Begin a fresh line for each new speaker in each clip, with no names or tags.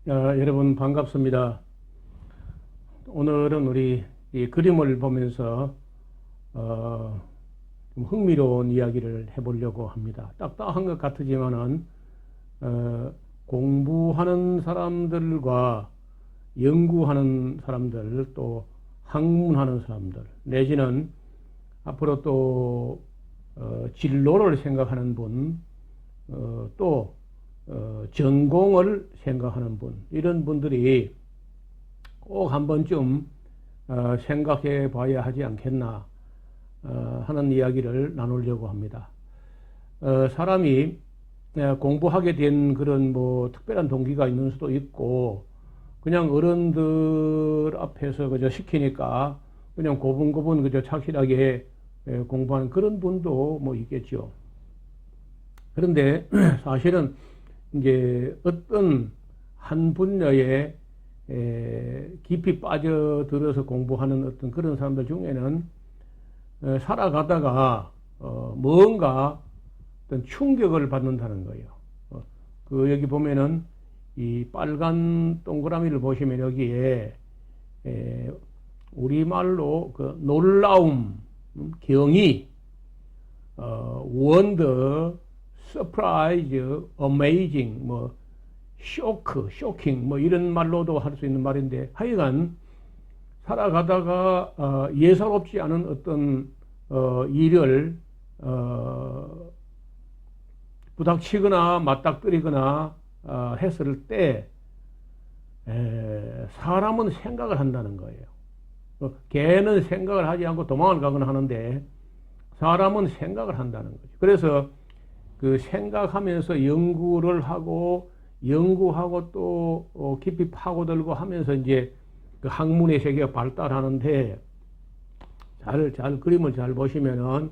여러분 반갑습니다. 오늘은 우리 이 그림을 보면서 좀 흥미로운 이야기를 해보려고 합니다. 딱딱한 것 같으지만은 공부하는 사람들과 연구하는 사람들, 또 학문하는 사람들, 내지는 앞으로 또 진로를 생각하는 분, 또 전공을 생각하는 분, 이런 분들이 꼭 한 번쯤 생각해 봐야 하지 않겠나 하는 이야기를 나누려고 합니다. 사람이 공부하게 된 그런 뭐 특별한 동기가 있는 수도 있고, 그냥 어른들 앞에서 그저 시키니까 그냥 고분고분 그저 착실하게 공부하는 그런 분도 뭐 있겠죠. 그런데 사실은 이제 어떤 한 분야에 깊이 빠져들어서 공부하는 어떤 그런 사람들 중에는 살아가다가 뭔가 어떤 충격을 받는다는 거예요. 그 여기 보면은 이 빨간 동그라미를 보시면 여기에 우리말로 그 놀라움, 경이, 원더, 서프라이즈, 어메이징, 뭐 쇼크, 쇼킹, 뭐 이런 말로도 할 수 있는 말인데, 하여간 살아가다가 예사롭지 않은 어떤 일을 부닥치거나 맞닥뜨리거나 했을 때 사람은 생각을 한다는 거예요. 개는 생각을 하지 않고 도망을 가거나 하는데 사람은 생각을 한다는 거죠. 그래서 그 생각하면서 연구하고 또 깊이 파고들고 하면서 이제 그 학문의 세계가 발달하는데, 잘 그림을 잘 보시면은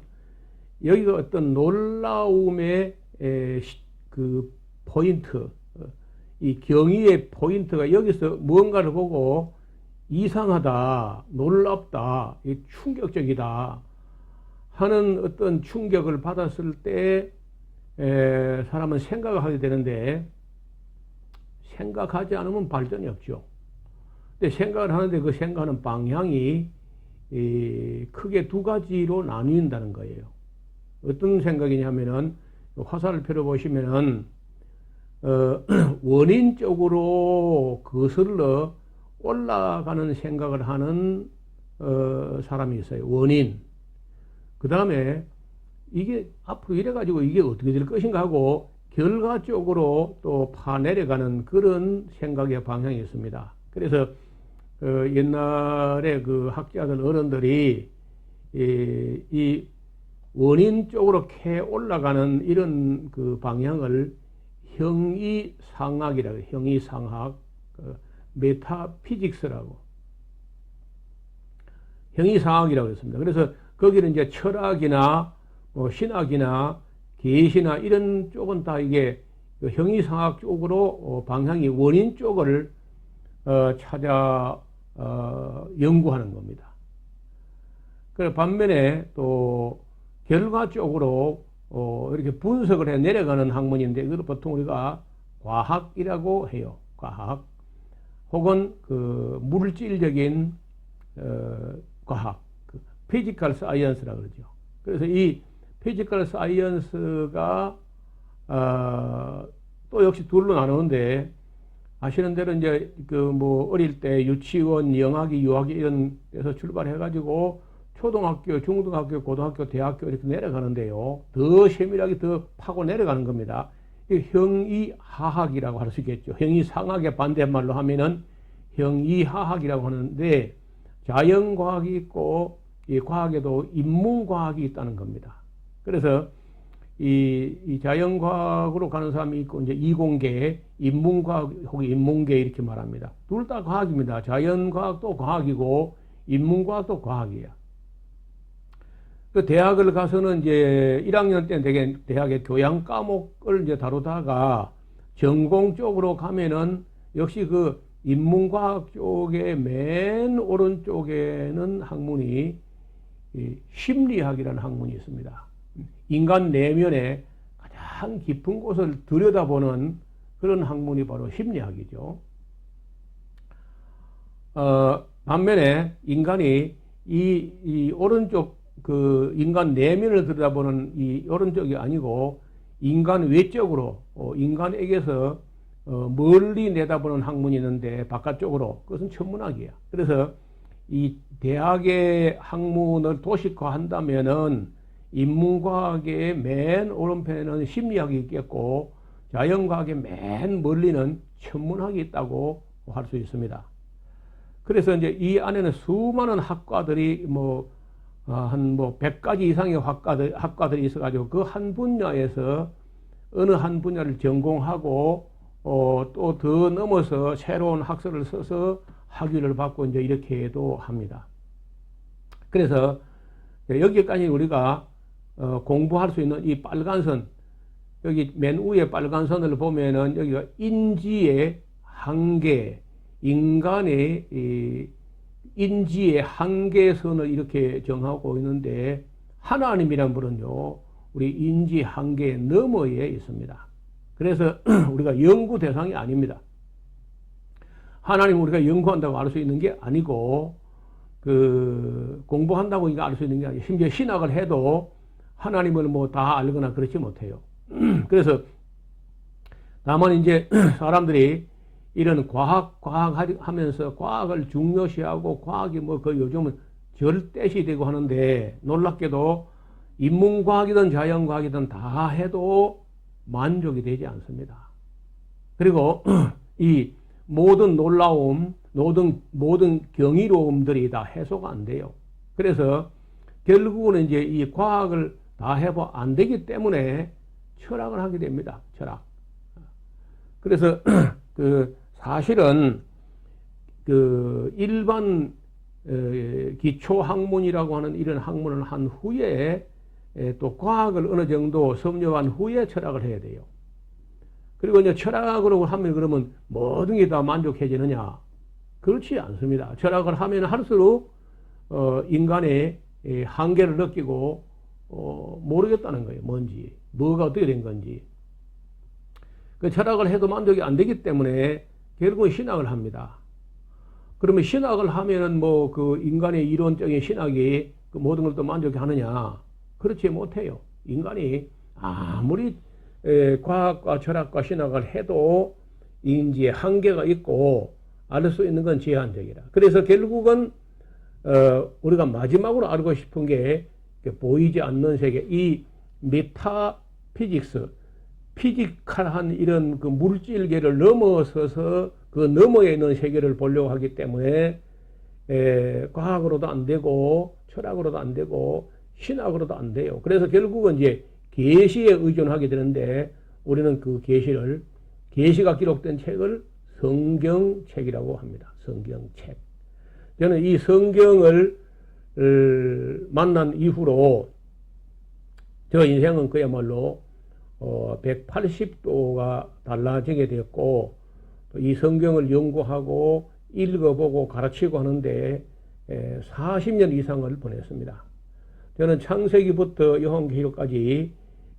여기가 어떤 놀라움의 그 포인트, 이 경의의 포인트가 여기서 무언가를 보고 이상하다, 놀랍다, 충격적이다 하는 어떤 충격을 받았을 때 사람은 생각을 하게 되는데, 생각하지 않으면 발전이 없죠. 근데 생각을 하는데 그 생각하는 방향이 크게 두 가지로 나뉜다는 거예요. 어떤 생각이냐면은 화살을 펴보시면은 원인 쪽으로 거슬러 올라가는 생각을 하는 사람이 있어요. 원인. 그 다음에 이게 앞으로 이래가지고 이게 어떻게 될 것인가 하고 결과 쪽으로 또 파내려가는 그런 생각의 방향이 있습니다. 그래서 옛날에 그 학자들 어른들이 이 원인 쪽으로 캐 올라가는 이런 그 방향을 형이상학이라고 해요. 형이상학, 메타피직스라고. 형이상학이라고 했습니다. 그래서 거기는 이제 철학이나 뭐 신학이나 계시나 이런 쪽은 다 이게 형이상학 쪽으로 방향이 원인 쪽을 찾아 연구하는 겁니다. 그 반면에 또 결과 쪽으로 이렇게 분석을 해 내려가는 학문인데, 이걸 보통 우리가 과학이라고 해요. 과학 혹은 그 물질적인 과학, 그 피지컬 사이언스라고 그러죠. 그래서 이 피지컬 사이언스가 또 역시 둘로 나누는데, 아시는 대로 이제 그 뭐 어릴 때 유치원, 영학이, 유학이 이런 데서 출발해 가지고 초등학교, 중등학교, 고등학교, 대학교 이렇게 내려가는데요. 더 세밀하게 더 파고 내려가는 겁니다. 이 형이하학이라고 할 수 있겠죠. 형이상학의 반대말로 하면은 형이하학이라고 하는데, 자연과학이 있고 이 과학에도 인문과학이 있다는 겁니다. 그래서 이 자연과학으로 가는 사람이 있고, 이제 이공계, 인문과학 혹은 인문계 이렇게 말합니다. 둘 다 과학입니다. 자연과학도 과학이고 인문과학도 과학이에요. 그 대학을 가서는 이제 1학년 때는 되게 대학의 교양 과목을 이제 다루다가 전공 쪽으로 가면은 역시 그 인문과학 쪽에 맨 오른쪽에는 학문이 심리학이라는 학문이 있습니다. 인간 내면의 가장 깊은 곳을 들여다보는 그런 학문이 바로 심리학이죠. 반면에 인간이 이 오른쪽 그 인간 내면을 들여다보는 이 오른쪽이 아니고 인간 외적으로 인간에게서 멀리 내다보는 학문이 있는데 바깥쪽으로 그것은 천문학이야. 그래서 이 대학의 학문을 도식화한다면은 인문과학의 맨 오른편에는 심리학이 있겠고 자연과학의 맨 멀리는 천문학이 있다고 할 수 있습니다. 그래서 이제 이 안에는 수많은 학과들이 한 100가지 이상의 학과들이 있어가지고 그 한 분야에서 어느 한 분야를 전공하고 또 더 넘어서 새로운 학설을 써서 학위를 받고 이제 이렇게도 합니다. 그래서 여기까지 우리가 공부할 수 있는 이 빨간 선, 여기 맨 위에 빨간 선을 보면은 여기가 인지의 한계, 인간의 인지의 한계선을 이렇게 정하고 있는데 하나님이란 분은요 우리 인지 한계 너머에 있습니다. 그래서 우리가 연구 대상이 아닙니다. 하나님 우리가 연구한다고 알 수 있는 게 아니고 그 공부한다고 알 수 있는 게 아니고 심지어 신학을 해도 하나님을 다 알거나 그렇지 못해요. 그래서 다만 이제 사람들이 이런 과학 하면서 과학을 중요시하고 과학이 그 요즘은 절대시 되고 하는데 놀랍게도 인문과학이든 자연과학이든 다 해도 만족이 되지 않습니다. 그리고 이 모든 놀라움, 모든 경이로움들이 다 해소가 안 돼요. 그래서 결국은 이제 이 과학을 다 해봐 안 되기 때문에 철학을 하게 됩니다. 철학. 그래서 사실은 일반 기초 학문이라고 하는 이런 학문을 한 후에 또 과학을 어느 정도 섭렵한 후에 철학을 해야 돼요. 그리고 이제 철학으로 하면 그러면 모든 게 다 만족해지느냐? 그렇지 않습니다. 철학을 하면 할수록 인간의 한계를 느끼고 모르겠다는 거예요. 뭔지, 뭐가 어떻게 된 건지. 그 철학을 해도 만족이 안 되기 때문에 결국은 신학을 합니다. 그러면 신학을 하면은 그 인간의 이론적인 신학이 그 모든 걸 또 만족하느냐? 그렇지 못해요. 인간이 아무리 과학과 철학과 신학을 해도 인지의 한계가 있고 알 수 있는 건 제한적이라. 그래서 결국은 우리가 마지막으로 알고 싶은 게 보이지 않는 세계, 이 메타피직스, 피지컬한 이런 그 물질계를 넘어서서 그 너머에 있는 세계를 보려고 하기 때문에 과학으로도 안 되고 철학으로도 안 되고 신학으로도 안 돼요. 그래서 결국은 이제 계시에 의존하게 되는데 우리는 그 계시가 기록된 책을 성경책이라고 합니다. 성경책. 저는 이 성경을 만난 이후로 저 인생은 그야말로 180도가 달라지게 되었고 이 성경을 연구하고 읽어보고 가르치고 하는데 40년 이상을 보냈습니다. 저는 창세기부터 요한계시록까지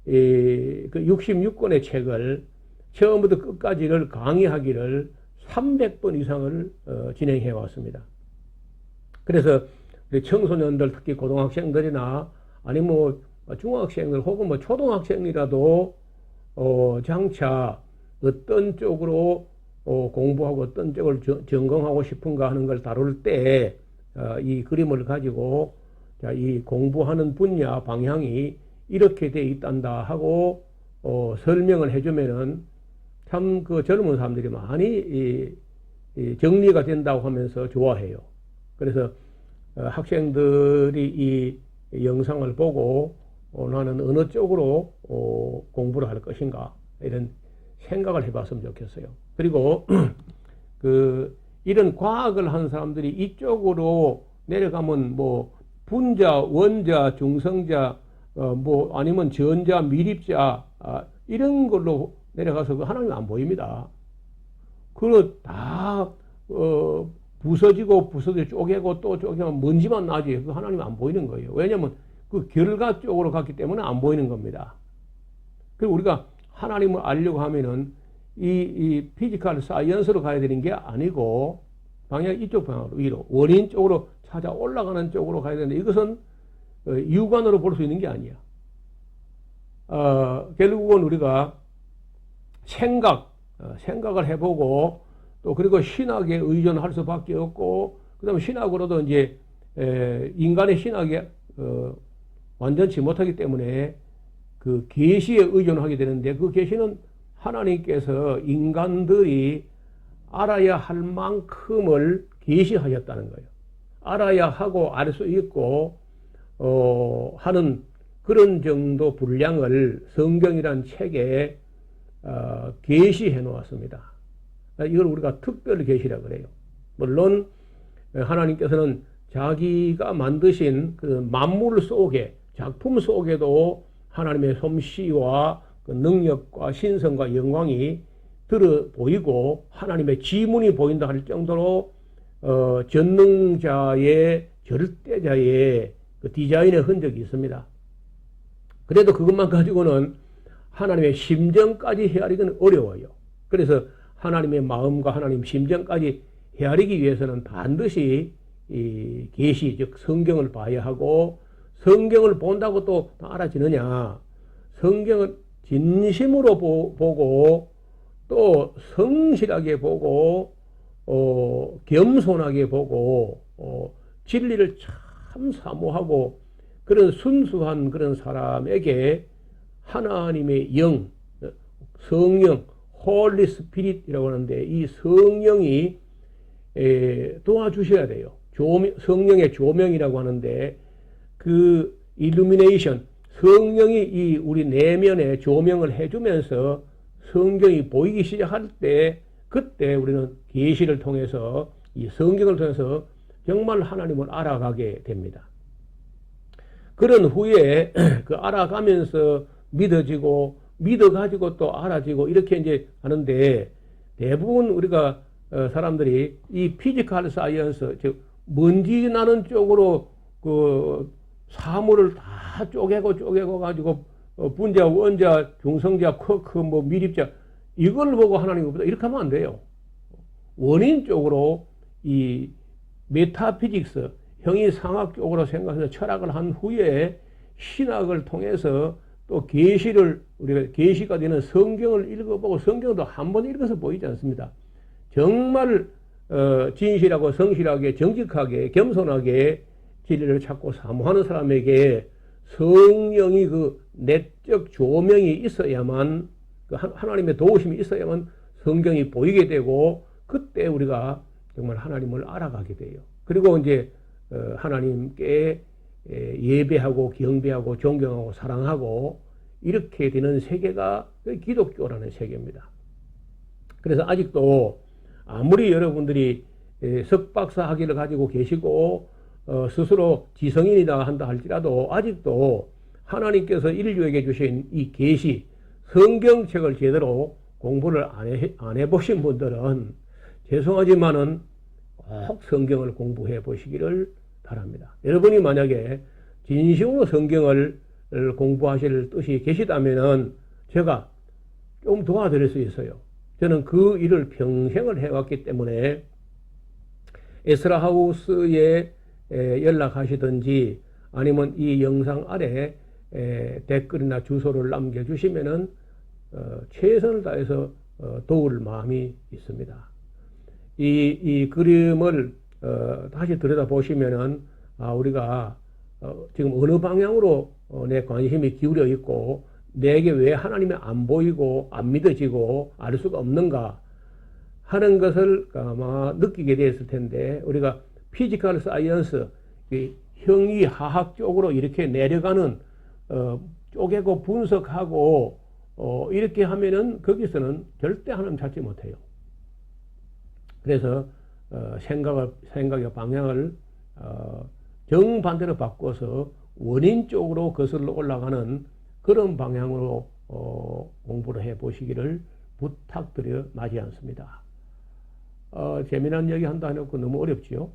그 66권의 책을 처음부터 끝까지를 강의하기를 300번 이상을 진행해 왔습니다. 그래서 청소년들 특히 고등학생들이나 아니면 중학생들 혹은 초등학생이라도 장차 어떤 쪽으로 공부하고 어떤 쪽을 전공하고 싶은가 하는 걸 다룰 때 이 그림을 가지고 이 공부하는 분야 방향이 이렇게 돼 있단다 하고 설명을 해주면은 참 그 젊은 사람들이 많이 정리가 된다고 하면서 좋아해요. 그래서 학생들이 이 영상을 보고 나는 어느 쪽으로 공부를 할 것인가 이런 생각을 해봤으면 좋겠어요. 그리고 이런 과학을 하는 사람들이 이쪽으로 내려가면 분자, 원자, 중성자, 아니면 전자, 미립자 이런 걸로 내려가서 그 하나님 안 보입니다. 그거 다 부서지고 쪼개고 또 쪼개면 먼지만 나지 그 하나님 안 보이는 거예요. 왜냐하면 그 결과 쪽으로 갔기 때문에 안 보이는 겁니다. 그리고 우리가 하나님을 알려고 하면은 이 피지컬 사이언스로 가야 되는 게 아니고 방향 이쪽 방향으로 위로 원인 쪽으로 찾아 올라가는 쪽으로 가야 되는데 이것은 유관으로 볼 수 있는 게 아니야. 결국은 우리가 생각을 해보고 또 그리고 신학에 의존할 수밖에 없고 그다음에 신학으로도 이제 인간의 신학에 완전치 못하기 때문에 그 계시에 의존하게 되는데 그 계시는 하나님께서 인간들이 알아야 할 만큼을 계시하셨다는 거예요. 알아야 하고 알 수 있고 하는 그런 정도 분량을 성경이란 책에 계시해 놓았습니다. 이걸 우리가 특별 계시라 그래요. 물론 하나님께서는 자기가 만드신 그 만물 속에 작품 속에도 하나님의 솜씨와 그 능력과 신성과 영광이 들어 보이고 하나님의 지문이 보인다 할 정도로 전능자의 절대자의 그 디자인의 흔적이 있습니다. 그래도 그것만 가지고는 하나님의 심정까지 헤아리기는 어려워요. 그래서 하나님의 마음과 하나님 심정까지 헤아리기 위해서는 반드시 이 계시 즉 성경을 봐야 하고 성경을 본다고 또 알아지느냐? 성경을 진심으로 보고 또 성실하게 보고 겸손하게 보고 진리를 참 사모하고 그런 순수한 그런 사람에게 하나님의 영, 성령, 홀리 스피릿이라고 하는데 이 성령이 도와주셔야 돼요. 성령의 조명이라고 하는데 그 일루미네이션, 성령이 이 우리 내면에 조명을 해주면서 성경이 보이기 시작할 때 그때 우리는 계시를 통해서 이 성경을 통해서 정말 하나님을 알아가게 됩니다. 그런 후에 그 알아가면서 믿어지고 믿어가지고 또 알아지고 이렇게 이제 하는데 대부분 우리가 사람들이 이 피지컬 사이언스 즉 먼지 나는 쪽으로 그 사물을 다 쪼개고 가지고 분자, 원자, 중성자, 쿼크, 뭐 미립자 이걸 보고 하나님보다 이렇게 하면 안 돼요. 원인 쪽으로 이 메타피직스 형이상학 쪽으로 생각해서 철학을 한 후에 신학을 통해서 또 계시를 우리가 계시가 되는 성경을 읽어보고 성경도 한 번 읽어서 보이지 않습니다. 정말 진실하고 성실하게 정직하게 겸손하게 진리를 찾고 사모하는 사람에게 성령이 그 내적 조명이 있어야만 그 하나님의 도우심이 있어야만 성경이 보이게 되고 그때 우리가 정말 하나님을 알아가게 돼요. 그리고 이제 하나님께 예배하고 경배하고 존경하고 사랑하고 이렇게 되는 세계가 기독교라는 세계입니다. 그래서 아직도 아무리 여러분들이 석박사 학위를 가지고 계시고 스스로 지성인이다 한다 할지라도 아직도 하나님께서 인류에게 주신 이 계시 성경책을 제대로 공부를 안 해보신 분들은 죄송하지만은 꼭 성경을 공부해 보시기를 바랍니다. 여러분이 만약에 진심으로 성경을 공부하실 뜻이 계시다면은 제가 좀 도와드릴 수 있어요. 저는 그 일을 평생을 해왔기 때문에 에스라 하우스에 연락하시든지 아니면 이 영상 아래 댓글이나 주소를 남겨주시면은 최선을 다해서 도울 마음이 있습니다. 이 그림을 다시 들여다보시면은 우리가 지금 어느 방향으로 내 관심이 기울여 있고 내게 왜 하나님이 안 보이고 안 믿어지고 알 수가 없는가 하는 것을 아마 느끼게 되었을 텐데 우리가 피지컬 사이언스 형이하학 쪽으로 이렇게 내려가는 쪼개고 분석하고 이렇게 하면은 거기서는 절대 하나님 찾지 못해요. 그래서 생각의 방향을 정반대로 바꿔서 원인 쪽으로 거슬러 올라가는 그런 방향으로 공부를 해 보시기를 부탁드려 마지 않습니다. 재미난 얘기 한다 해놓고 너무 어렵지요.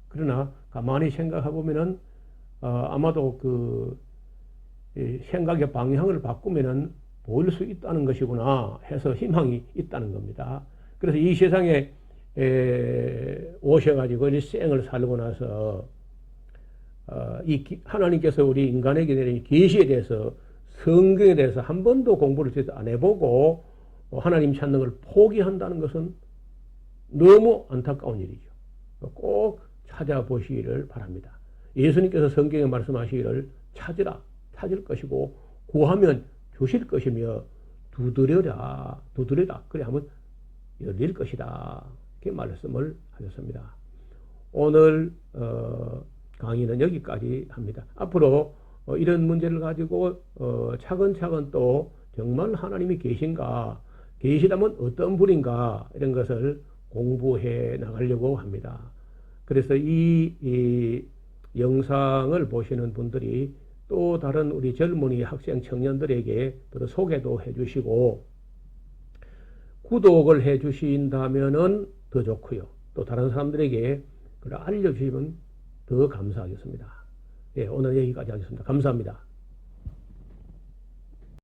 그러나 가만히 생각해 보면은 아마도 그 생각의 방향을 바꾸면은 보일 수 있다는 것이구나 해서 희망이 있다는 겁니다. 그래서 이 세상에 오셔가지고 이 생을 살고 나서 하나님께서 우리 인간에게 내린 계시에 대해서 성경에 대해서 한 번도 공부를 제대로 안 해보고 하나님 찾는 걸 포기한다는 것은 너무 안타까운 일이죠. 꼭 찾아보시기를 바랍니다. 예수님께서 성경에 말씀하시기를 찾으라, 찾을 것이고 구하면 주실 것이며 두드려라. 그래 하면 열릴 것이다. 이렇게 말씀을 하셨습니다. 오늘 강의는 여기까지 합니다. 앞으로 이런 문제를 가지고 차근차근 또 정말 하나님이 계신가, 계시다면 어떤 분인가 이런 것을 공부해 나가려고 합니다. 그래서 이 영상을 보시는 분들이 또 다른 우리 젊은이 학생 청년들에게 소개도 해 주시고 구독을 해 주신다면은 더 좋고요. 또 다른 사람들에게 그걸 알려주시면 더 감사하겠습니다. 예, 오늘 여기까지 하겠습니다. 감사합니다.